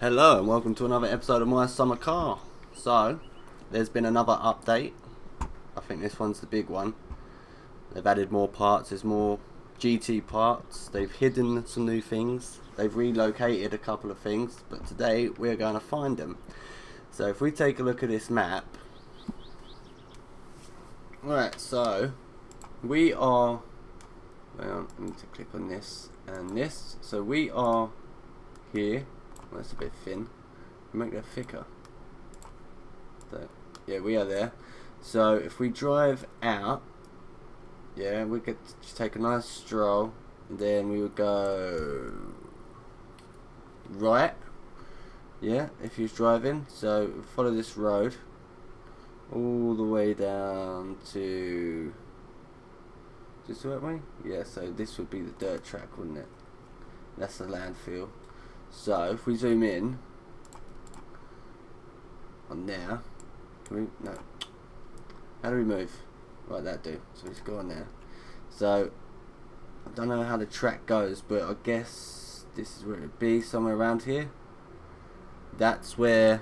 Hello and welcome to another episode of My Summer Car. So, there's been another update. I think this one's the big one. They've added more parts, there's more GT parts. They've hidden some new things. They've relocated a couple of things. But today, we're going to find them. So, if we take a look at this map. Right, so, we are... Hang on, I need to click on this and this. So, we are here. Well, that's a bit thin. Make that thicker. So, yeah, we are there. So if we drive out, yeah, we could just take a nice stroll, and then we would go right. Yeah, if you're driving. So follow this road all the way down to just the right way. Yeah, so this would be the dirt track, wouldn't it? That's the landfill. So if we zoom in on there, can we, no, how do we move? Right, that do. So let's go on there. So I don't know how the track goes, but I guess this is where it would be, somewhere around here. That's where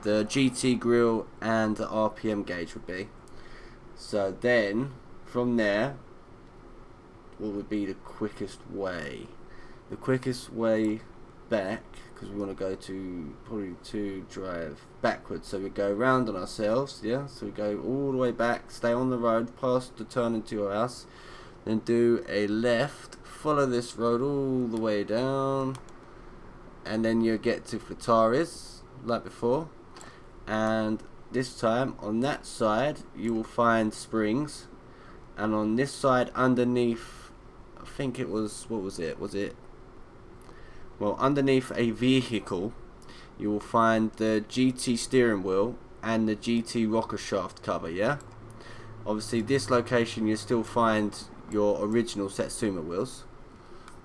the GT grill and the RPM gauge would be. So then from there, what would be the quickest way? The quickest way back, because we want to go to probably to drive backwards, so we go round on ourselves, yeah, so we go all the way back, stay on the road past the turn into our house, then do a left, follow this road all the way down, and then you get to Fittari's like before. And this time on that side you will find springs, and on this side underneath, I think it was, what was it, well, underneath a vehicle, you will find the GT steering wheel and the GT rocker shaft cover, yeah? Obviously, this location you still find your original Satsuma wheels,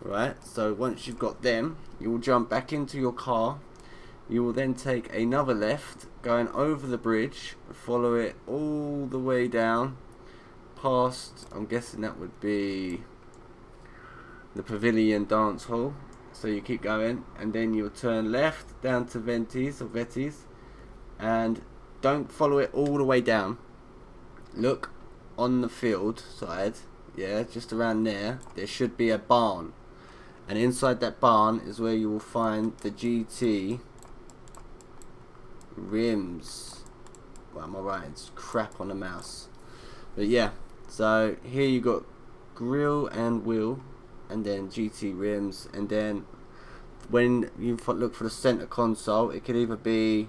right? So once you've got them, you will jump back into your car. You will then take another left, going over the bridge, follow it all the way down, past, I'm guessing that would be the Pavilion Dance Hall. So you keep going, and then you'll turn left down to Vetti's, and don't follow it all the way down. Look on the field side, yeah, just around there should be a barn, and inside that barn is where you will find the GT rims. Well, am I right? It's crap on the mouse, but yeah. So here you got grill and wheel, and then GT rims, and then when you look for the center console, it could either be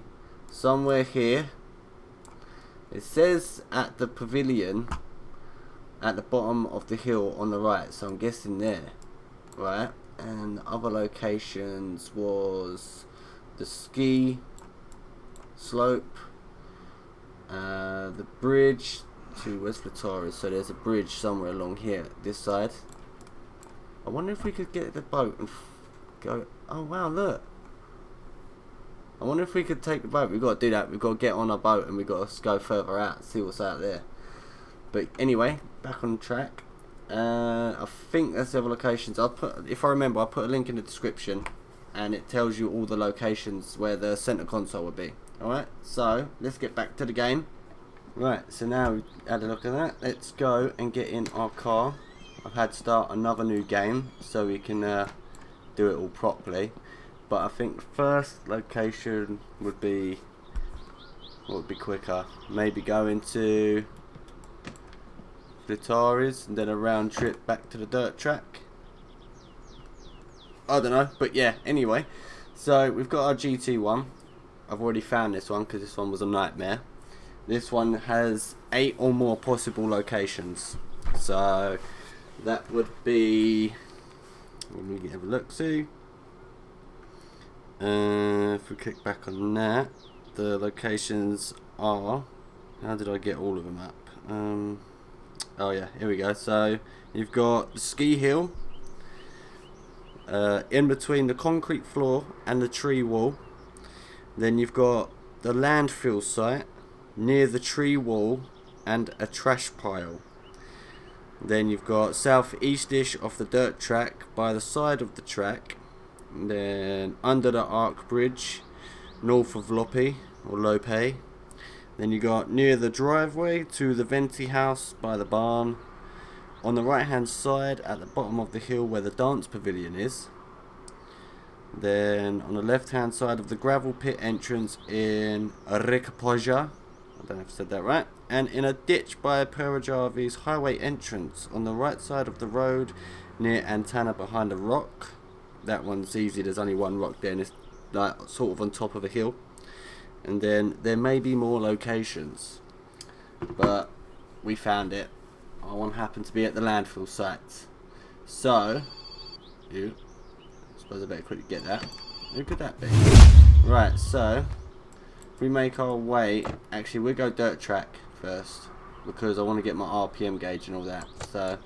somewhere here. It says at the pavilion at the bottom of the hill on the right, so I'm guessing there, right? And other locations was the ski slope, the bridge to West Fittari. So there's a bridge somewhere along here, this side. I wonder if we could get the boat and go. Oh wow, look. I wonder if we could take the boat. We've got to do that. We've got to get on our boat and we've got to go further out, see what's out there. But anyway, back on track. I think that's the other locations. If I remember, I'll put a link in the description, and it tells you all the locations where the center console would be. Alright, so let's get back to the game. Right, so now we've had a look at that. Let's go and get in our car. I've had to start another new game so we can do it all properly. But I think the first location would be what would be quicker. Maybe go into Fittari's and then a round trip back to the dirt track. I don't know, but yeah. Anyway, so we've got our GT one. I've already found this one because this one was a nightmare. This one has 8 or more possible locations. So that would be, let me have a look, see. If we click back on that, the locations are, how did I get all of them up? Oh yeah, here we go. So you've got the ski hill, in between the concrete floor and the tree wall. Then you've got the landfill site near the tree wall and a trash pile. Then you've got southeast-ish of the dirt track by the side of the track, And then under the Arc Bridge, north of Lope or Lope. Then you got near the driveway to the Venti house by the barn. On the right hand side at the bottom of the hill where the dance pavilion is. Then on the left hand side of the gravel pit entrance in Recapoja, I don't know if I said that right, and in a ditch by Parajavi's highway entrance on the right side of the road near Antana behind a rock. That one's easy, there's only one rock there and it's like sort of on top of a hill. And then there may be more locations, but we found it. I one happened to be at the landfill site. So, I suppose I better quickly get that. Who could that be? Right, so, if we make our way, actually we'll go dirt track first, because I want to get my RPM gauge and all that. So,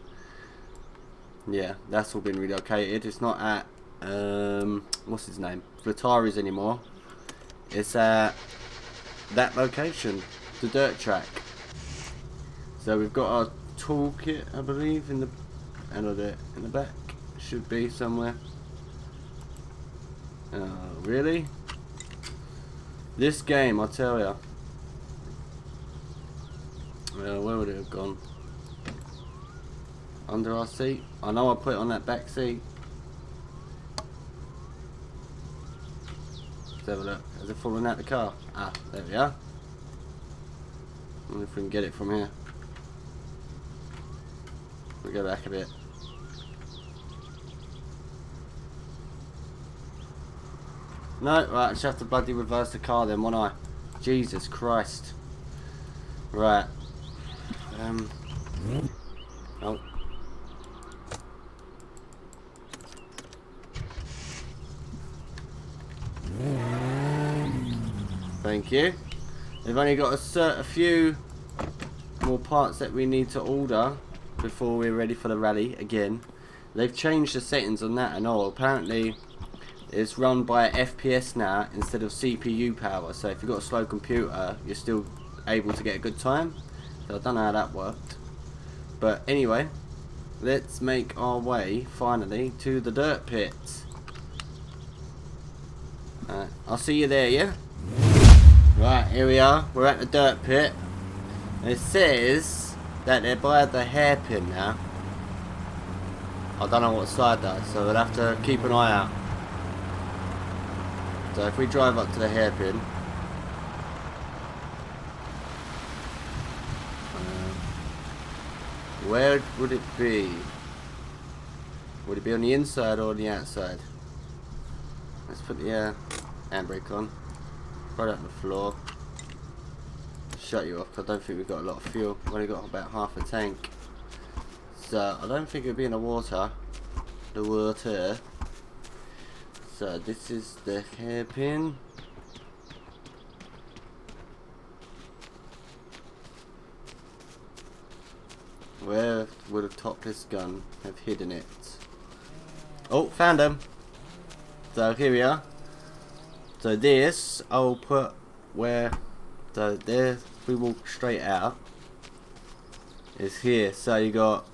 yeah, that's all been relocated. It's not at, what's his name? Fittari's anymore. It's at that location, the dirt track. So we've got our toolkit, I believe, in the back. Should be somewhere. Oh, really? This game, I tell ya. Well, where would it have gone? Under our seat? I know I put it on that back seat. Let's have a look. Has it fallen out the car? Ah, there we are. I wonder if we can get it from here. We'll go back a bit. No, right, I just have to bloody reverse the car then, won't I? Jesus Christ. Right. Oh. Thank you. We've only got a few more parts that we need to order before we're ready for the rally again. They've changed the settings on that and all. Apparently it's run by FPS now instead of CPU power, so if you've got a slow computer you're still able to get a good time. So I don't know how that worked, but anyway, let's make our way finally to the dirt pit. I'll see you there, yeah? Right, here we are, we're at the dirt pit. It says that they're by the hairpin now. I don't know what side that is, so we'll have to keep an eye out. So if we drive up to the hairpin, where would it be? Would it be on the inside or on the outside? Let's put the handbrake on. Right up the floor. Shut you off because I don't think we've got a lot of fuel. We've only got about half a tank. So I don't think it'll be in the water. So this is the hairpin. Where would a topless gun have hidden it? Oh, found them. So here we are. So this I'll put where. So there we walk straight out. Is here. So you got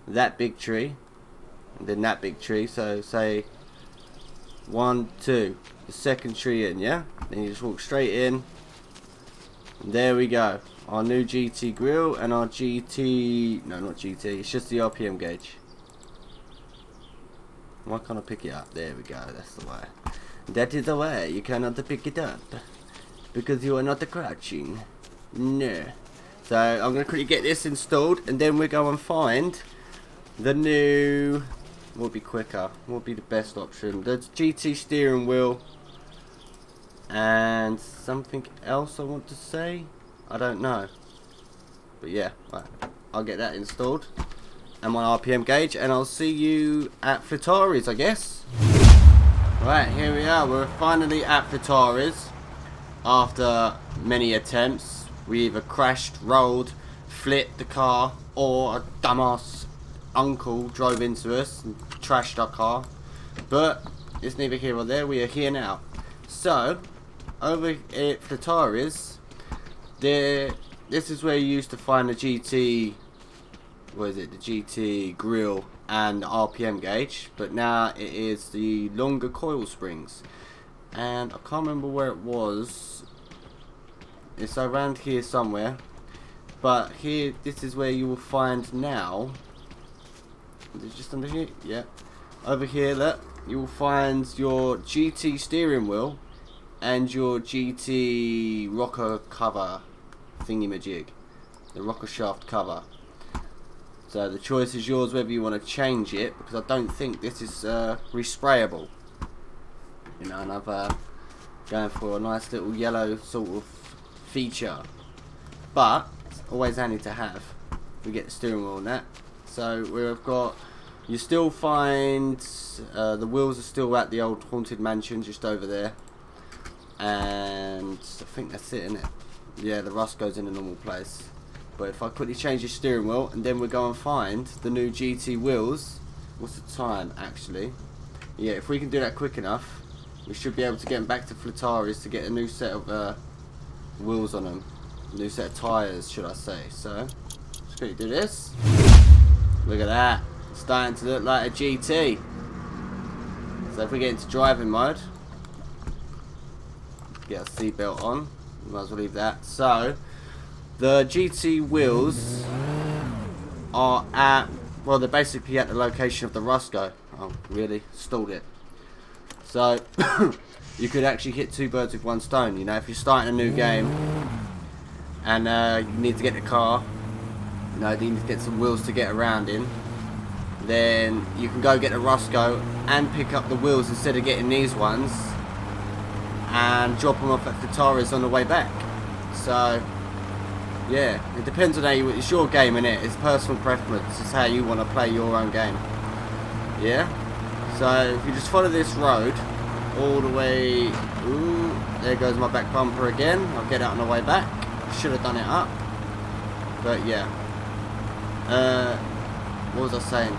that big tree, and then that big tree. So say 1, 2, the second tree in, yeah. Then you just walk straight in. And there we go. Our new GT grill and our GT. No, not GT. It's just the RPM gauge. Why can't I pick it up? There we go. That's the way. That is the way. You cannot pick it up because you are not crouching. No. So I'm going to quickly get this installed and then we'll go and find the new. What would be quicker? What would be the best option? The GT steering wheel and something else I want to say. I don't know. But yeah, right. I'll get that installed and my RPM gauge and I'll see you at Fittari's, I guess. Right, here we are. We're finally at Fittari's. After many attempts, we either crashed, rolled, flipped the car, or a dumbass uncle drove into us and trashed our car. But it's neither here or there. We are here now. So, over at Fittari's, this is where you used to find the GT. What is it? The GT grill and the RPM gauge, but now it is the longer coil springs, and I can't remember where it was. It's around here somewhere, but here, this is where you will find now. Is it just under here? Yeah, over here, look, you will find your GT steering wheel and your GT rocker cover thingy-majig, the rocker shaft cover. So the choice is yours whether you want to change it, because I don't think this is resprayable. You know, and I've going for a nice little yellow sort of feature, but it's always handy to have. We get the steering wheel on that. So we've got, you still find the wheels are still at the old haunted mansion just over there, and I think that's it, isn't it? Yeah, the rust goes in a normal place. But if I quickly change the steering wheel and then we go and find the new GT wheels, what's the time actually? Yeah, if we can do that quick enough, we should be able to get them back to Fittari's to get a new set of wheels on them, a new set of tyres, should I say. So let's quickly do this. Look at that, it's starting to look like a GT. So if we get into driving mode, get our seatbelt on, might as well leave that. So the GT wheels are at, well, they're basically at the location of the Rusco. Oh, really? Stalled it. So, you could actually hit two birds with one stone. You know, if you're starting a new game and you need to get the car, you know, you need to get some wheels to get around in, then you can go get the Rusco and pick up the wheels instead of getting these ones and drop them off at Fittari's on the way back. So, yeah, it depends on how you, it's your game, innit? It's personal preference, it's how you want to play your own game. Yeah? So if you just follow this road all the way, ooh, there goes my back bumper again. I'll get out on the way back. Should have done it up. But yeah. What was I saying?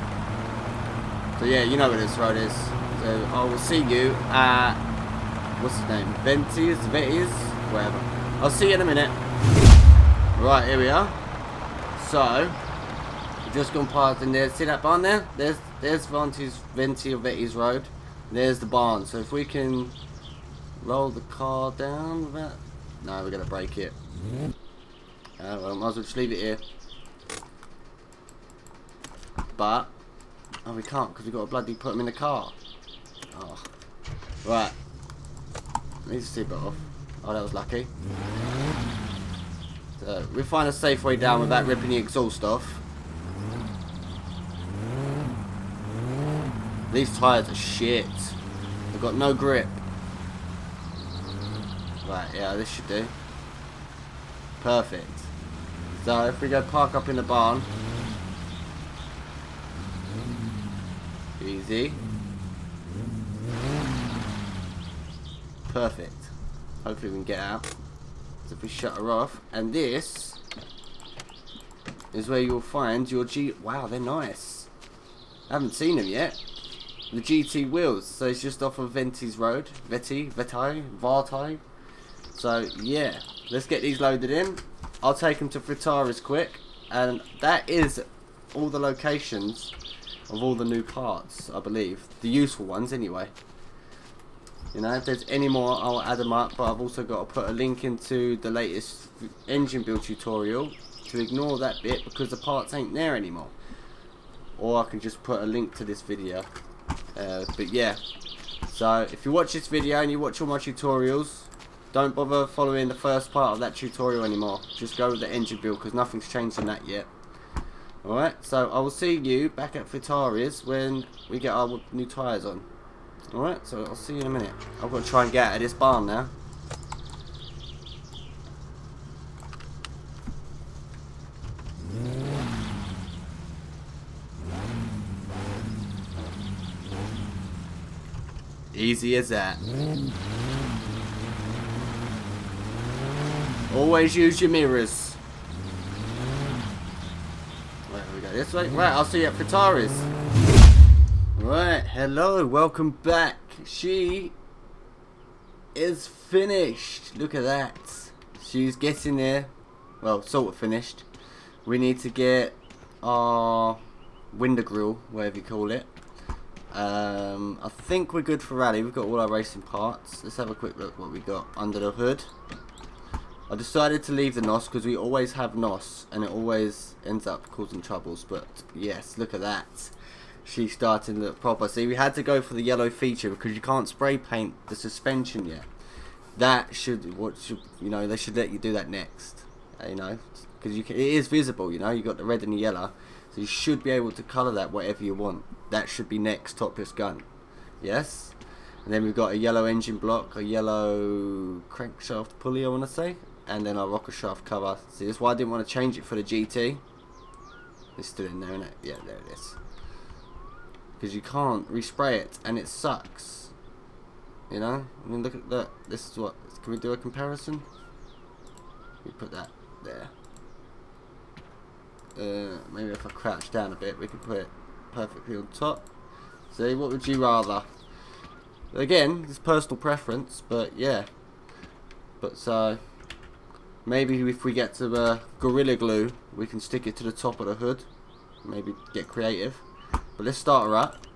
So yeah, you know where this road is. So I will see you at, what's his name? Vetti's? Whatever. I'll see you in a minute. Right, here we are. So, we've just gone past in there. See that barn there? There's Vetti's road. There's the barn. So if we can roll the car down with that. No, we're going to break it. Well, might as well just leave it here. But, oh, we can't because we've got to bloody put them in the car. Oh. Right. Need to seatbelt off. Oh, that was lucky. So, we find a safe way down without ripping the exhaust off. These tyres are shit. They've got no grip. Right, yeah, this should do. Perfect. So, if we go park up in the barn. Easy. Perfect. Hopefully we can get out. So if we shut her off, and this is where you'll find your wow, they're nice. I haven't seen them yet. The GT wheels. So it's just off of Vetti's road. Vartai. So yeah, let's get these loaded in. I'll take them to Fittari's quick, and that is all the locations of all the new parts, I believe. The useful ones anyway. You know, if there's any more, I'll add them up, but I've also got to put a link into the latest engine build tutorial to ignore that bit because the parts ain't there anymore. Or I can just put a link to this video. But yeah, so if you watch this video and you watch all my tutorials, don't bother following the first part of that tutorial anymore. Just go with the engine build because nothing's changed in that yet. Alright, so I will see you back at Fittari's when we get our new tyres on. Alright, so I'll see you in a minute. I've got to try and get out of this barn now. Easy as that. Always use your mirrors. Right, we go this way. Right, I'll see you at Fittari's. Right, hello, welcome back. She is finished. Look at that. She's getting there. Well, sort of finished. We need to get our window grill, whatever you call it. I think we're good for rally. We've got all our racing parts. Let's have a quick look what we got under the hood. I decided to leave the NOS because we always have NOS and it always ends up causing troubles. But yes, look at that. She's starting to look proper. See, we had to go for the yellow feature because you can't spray paint the suspension yet. That should, you know, they should let you do that next. You know, because it is visible. You know, you got the red and the yellow, so you should be able to colour that whatever you want. That should be next topless gun. Yes. And then we've got a yellow engine block, a yellow crankshaft pulley, I want to say, and then our rocker shaft cover. See, that's why I didn't want to change it for the GT. It's still in there, isn't it? Yeah, there it is. Because you can't respray it, and it sucks. You know? I mean, look at that. This is what. Can we do a comparison? We put that there. Maybe if I crouch down a bit, we can put it perfectly on top. See, what would you rather? Again, it's personal preference, but yeah. But so maybe if we get to Gorilla Glue, we can stick it to the top of the hood. Maybe get creative. But let's start her up.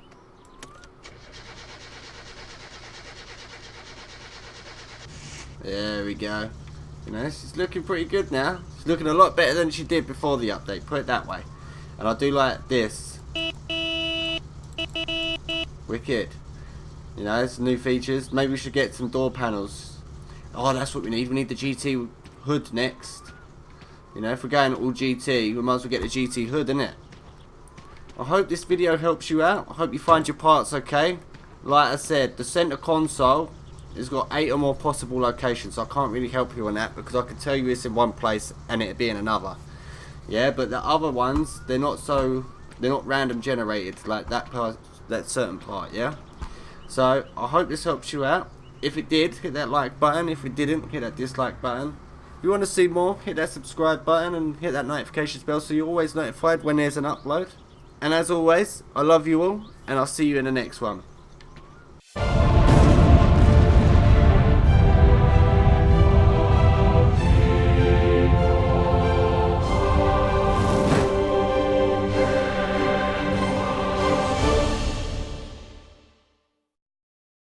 There we go. You know, she's looking pretty good now. She's looking a lot better than she did before the update, put it that way. And I do like this. Wicked. You know, it's new features. Maybe we should get some door panels. Oh, that's what we need. We need the GT hood next. You know, if we're going all GT, we might as well get the GT hood, innit? I hope this video helps you out. I hope you find your parts okay. Like I said, the center console has got 8 or more possible locations, so I can't really help you on that because I can tell you it's in one place and it'd be in another. Yeah, but the other ones, they're not random generated like that part, that certain part, yeah? So I hope this helps you out. If it did, hit that like button. If it didn't, hit that dislike button. If you want to see more, hit that subscribe button and hit that notifications bell so you're always notified when there's an upload. And as always, I love you all and I'll see you in the next one.